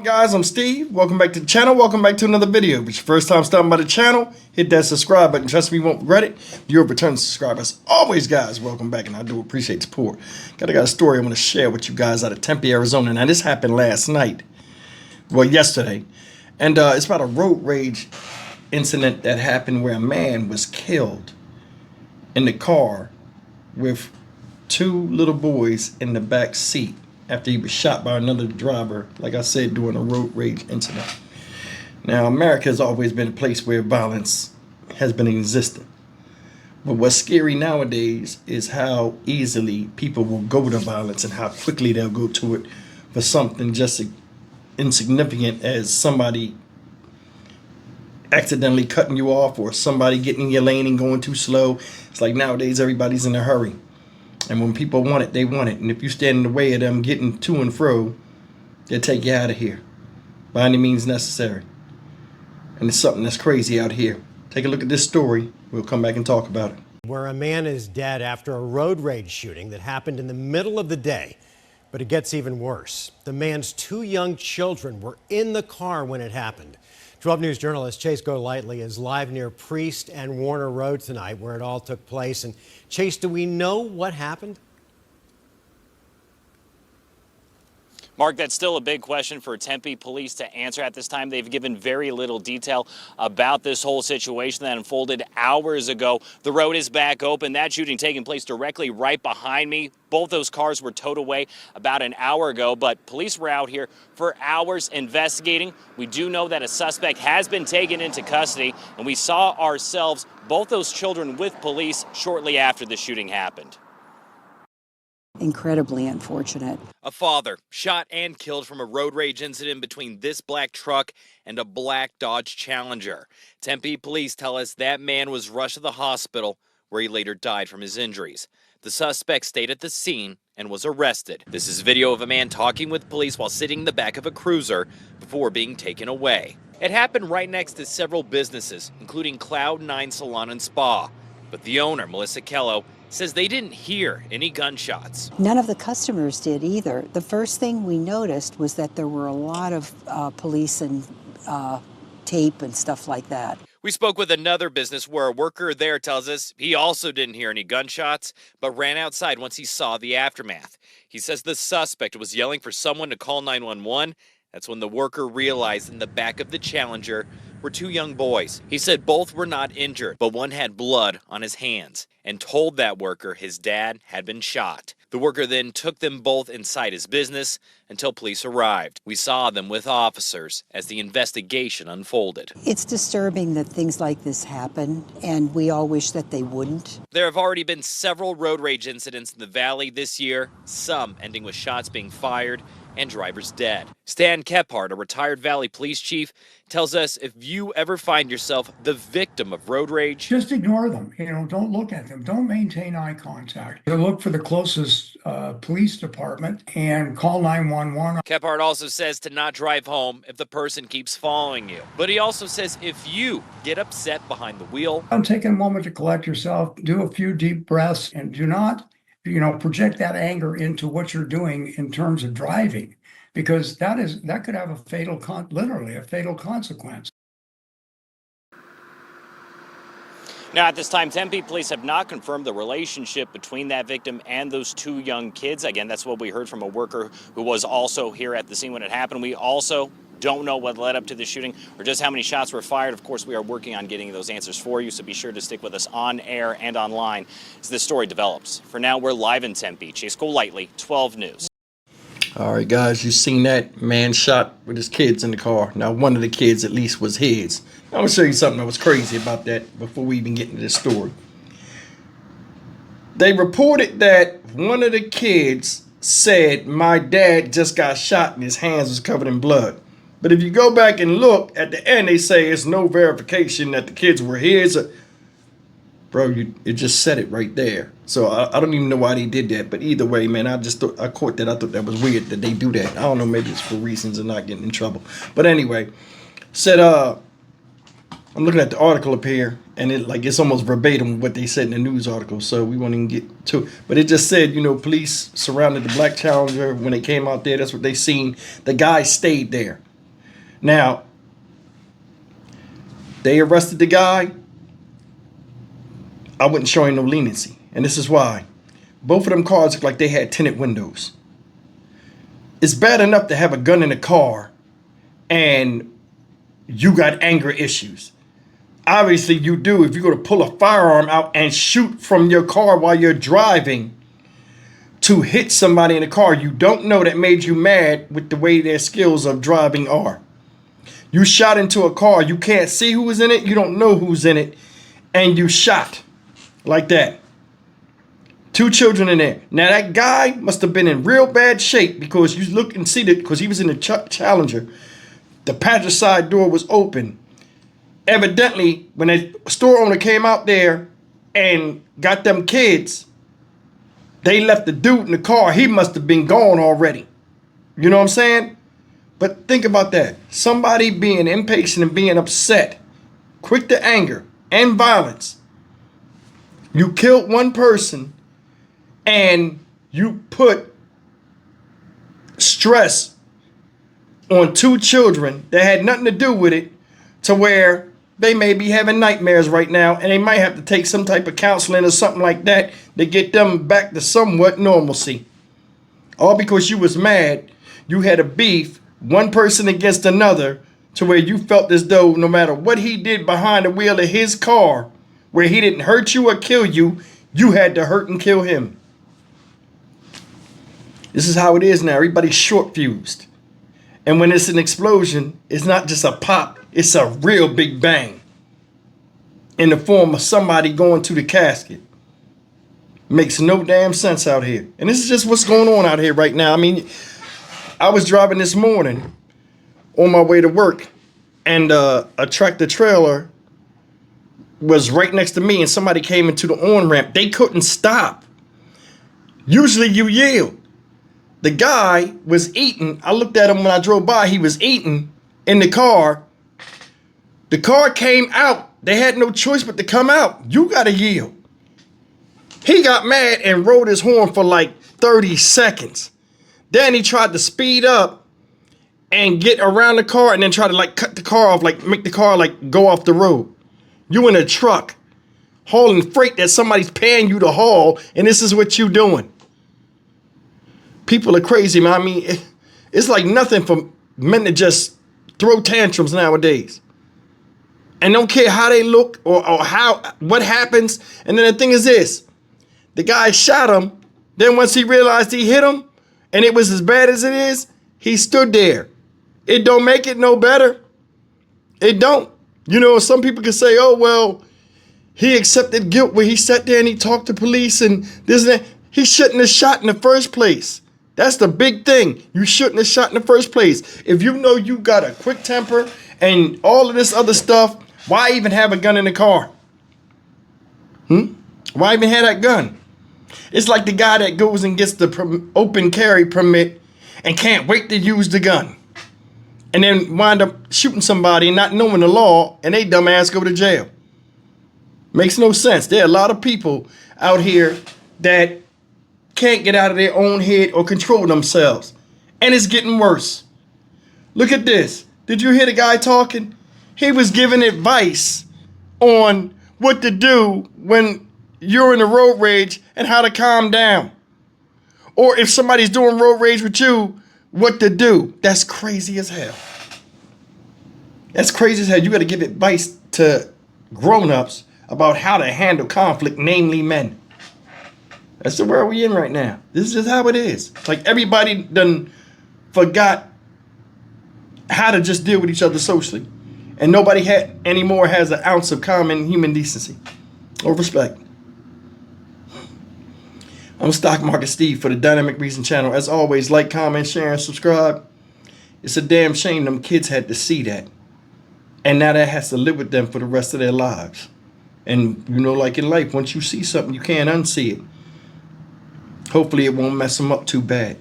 Guys, I'm Steve. Welcome back to the channel. Welcome back to another video. If it's your first time stopping by the channel, hit that subscribe button. Trust me, you won't regret it. You're a return subscriber. As always, guys, welcome back, and I do appreciate the support. Got a story I want to share with you guys out of Tempe, Arizona. Now, this happened last night. Well, yesterday. And it's about a road rage incident that happened where a man was killed in the car with two little boys in the back seat after he was shot by another driver, like I said, during a road rage incident. Now, America has always been a place where violence has been existent. But what's scary nowadays is how easily people will go to violence and how quickly they'll go to it for something just insignificant as somebody accidentally cutting you off or somebody getting in your lane and going too slow. It's like nowadays everybody's in a hurry. And when people want it, they want it. And if you stand in the way of them getting to and fro, they'll take you out of here by any means necessary. And it's something that's crazy out here. Take a look at this story. We'll come back and talk about it. Where a man is dead after a road rage shooting that happened in the middle of the day. But it gets even worse. The man's two young children were in the car when it happened. 12 News journalist Chase Golightly is live near Priest and Warner Road tonight, where it all took place. And Chase, do we know what happened? Mark, that's still a big question for Tempe police to answer at this time. They've given very little detail about this whole situation that unfolded hours ago. The road is back open. That shooting taking place directly right behind me. Both those cars were towed away about an hour ago, but police were out here for hours investigating. We do know that a suspect has been taken into custody, and we saw ourselves, both those children, with police shortly after the shooting happened. Incredibly unfortunate. A father shot and killed from a road rage incident between this black truck and a black Dodge Challenger. Tempe police tell us that man was rushed to the hospital where he later died from his injuries. The suspect stayed at the scene and was arrested. This is video of a man talking with police while sitting in the back of a cruiser before being taken away. It happened right next to several businesses, including Cloud9 Salon and Spa. But the owner, Melissa Kello, says they didn't hear any gunshots. None of the customers did either. The first thing we noticed was that there were a lot of police and tape and stuff like that. We spoke with another business where a worker there tells us he also didn't hear any gunshots, but ran outside once he saw the aftermath. He says the suspect was yelling for someone to call 911. That's when the worker realized in the back of the Challenger were two young boys. He said both were not injured, but one had blood on his hands and told that worker his dad had been shot. The worker then took them both inside his business until police arrived. We saw them with officers as the investigation unfolded. It's disturbing that things like this happen, and we all wish that they wouldn't. There have already been several road rage incidents in the valley this year, some ending with shots being fired and drivers dead. Stan Kephart, a retired Valley police chief, tells us if you ever find yourself the victim of road rage, just ignore them. Don't look at them. Don't maintain eye contact. Look for the closest police department and call 911. Kephart also says to not drive home if the person keeps following you. But he also says if you get upset behind the wheel, take a moment to collect yourself, do a few deep breaths, and do not project that anger into what you're doing in terms of driving, because that could have literally a fatal consequence. Now, at this time, Tempe police have not confirmed the relationship between that victim and those two young kids. Again, that's what we heard from a worker who was also here at the scene when it happened. We also don't know what led up to the shooting or just how many shots were fired. Of course, we are working on getting those answers for you, so be sure to stick with us on air and online as this story develops. For now, we're live in Tempe. Chase Golightly, 12 News. All right, guys, you've seen that man shot with his kids in the car. Now, one of the kids at least was his. I'm going to show you something that was crazy about that before we even get into this story. They reported that one of the kids said, "My dad just got shot and his hands was covered in blood." But if you go back and look at the end, they say it's no verification that the kids were his. Bro, it just said it right there. So I don't even know why they did that. But either way, man, I caught that. I thought that was weird that they do that. I don't know, maybe it's for reasons of not getting in trouble. But anyway, said I'm looking at the article up here, and it's almost verbatim what they said in the news article, so we won't even get to it. But it just said, police surrounded the black Challenger when they came out there. That's what they seen. The guy stayed there. Now, they arrested the guy. I wouldn't show him no leniency. And this is why. Both of them cars look like they had tinted windows. It's bad enough to have a gun in a car and you got anger issues. Obviously you do if you're going to pull a firearm out and shoot from your car while you're driving to hit somebody in a car you don't know that made you mad with the way their skills of driving are. You shot into a car, you can't see who was in it, you don't know who's in it, and you shot like that. 2 children in there. Now that guy must have been in real bad shape because you look and see that because he was in the Challenger. The passenger side door was open. Evidently, when the store owner came out there and got them kids, they left the dude in the car. He must have been gone already. You know what I'm saying? But think about that. Somebody being impatient and being upset, quick to anger and violence. You killed one person and you put stress on 2 children that had nothing to do with it to where they may be having nightmares right now and they might have to take some type of counseling or something like that to get them back to somewhat normalcy. All because you was mad, you had a beef, one person against another, to where you felt as though no matter what he did behind the wheel of his car, where he didn't hurt you or kill you, you had to hurt and kill him. This is how it is now. Everybody's short fused. And when it's an explosion, it's not just a pop, it's a real big bang in the form of somebody going to the casket. Makes no damn sense out here. And this is just what's going on out here right now. I mean, I was driving this morning on my way to work and a tractor trailer was right next to me and somebody came into the on-ramp. They couldn't stop. Usually you yield. The guy was eating. I looked at him when I drove by. He was eating in the car. The car came out. They had no choice but to come out. You got to yield. He got mad and rode his horn for like 30 seconds. Then he tried to speed up and get around the car and then try to like cut the car off, like make the car like go off the road. You in a truck hauling freight that somebody's paying you to haul, and this is what you doing. People are crazy, man. I mean, it's like nothing for men to just throw tantrums nowadays. And don't care how they look or what happens. And then the thing is this, the guy shot him. Then once he realized he hit him and it was as bad as it is, he stood there. It don't make it no better. It don't. You know, some people can say, oh, well, he accepted guilt where he sat there and he talked to police and this and that. He shouldn't have shot in the first place. That's the big thing. You shouldn't have shot in the first place. If you know you got a quick temper and all of this other stuff, why even have a gun in the car? Why even have that gun? It's like the guy that goes and gets the open carry permit and can't wait to use the gun. And then wind up shooting somebody and not knowing the law, and they dumbass go to jail. Makes no sense. There are a lot of people out here that can't get out of their own head or control themselves. And it's getting worse. Look at this. Did you hear the guy talking? He was giving advice on what to do when you're in a road rage and how to calm down. Or if somebody's doing road rage with you, what to do. That's crazy as hell. That's crazy as hell. You got to give advice to grown-ups about how to handle conflict, namely men. That's the world we in right now. This is just how it is. It's like everybody done forgot how to just deal with each other socially. And nobody anymore has an ounce of common human decency or respect. I'm Stock Market Steve for the Dynamic Reason channel. As always, like, comment, share, and subscribe. It's a damn shame them kids had to see that. And now that has to live with them for the rest of their lives. And you know, like in life, once you see something, you can't unsee it. Hopefully it won't mess them up too bad.